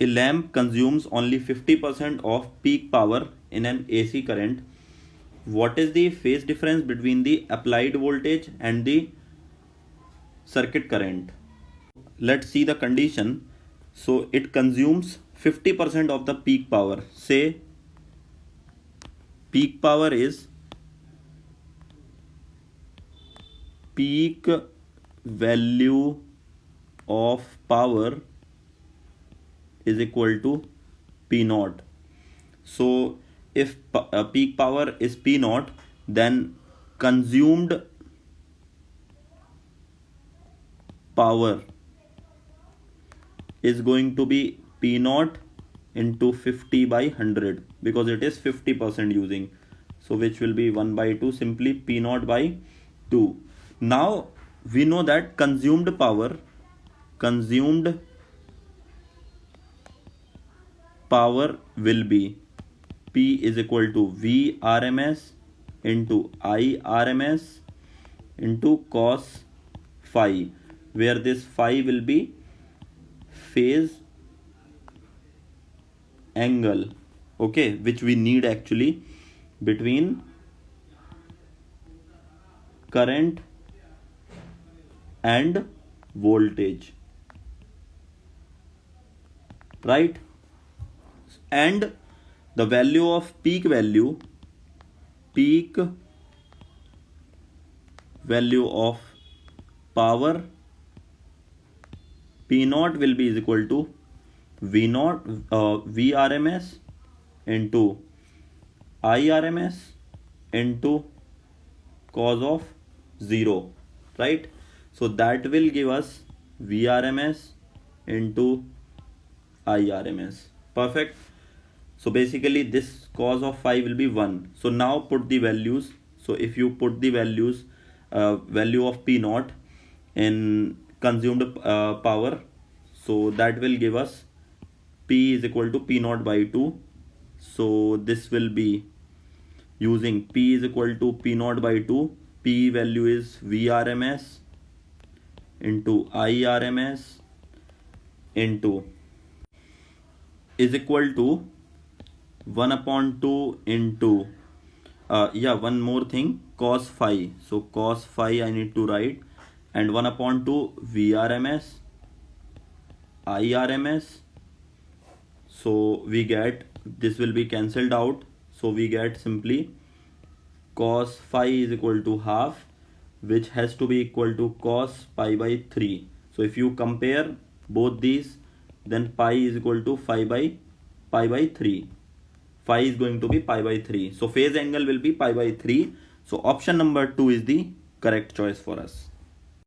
a lamp consumes only 50% of peak power in an AC current. What is the phase difference between the applied voltage and the circuit current? Let's see the condition. So it consumes 50% of the peak power. Say peak power is peak value of power is equal to P naught. So if peak power is P naught, then consumed power is going to be P naught into 50 by 100 because it is 50% using. So which will be 1 by 2, simply P naught by 2. Now we know that consumed power will be P is equal to V RMS into I RMS into cos phi, where this phi will be phase angle, okay, which we need actually between current and voltage, right? And the value of peak value of power P naught will be is equal to V RMS into I RMS into cos of 0, right? So that will give us V RMS into I RMS. Perfect. So basically this cos of phi will be 1. So now put the values. So if you put the values, value of P naught in consumed power, so that will give us P is equal to P naught by 2. So this will be using P is equal to P naught by 2. P value is V RMS into I RMS into is equal to 1 upon 2 into one more thing, cos phi. So cos phi I need to write, and 1 upon 2 V RMS I RMS. So we get, this will be cancelled out, so we get simply cos phi is equal to half, which has to be equal to cos pi by 3. So if you compare both these, then pi is equal to pi by 3. Phi is going to be pi by 3. So phase angle will be pi by 3. So option number 2 is the correct choice for us.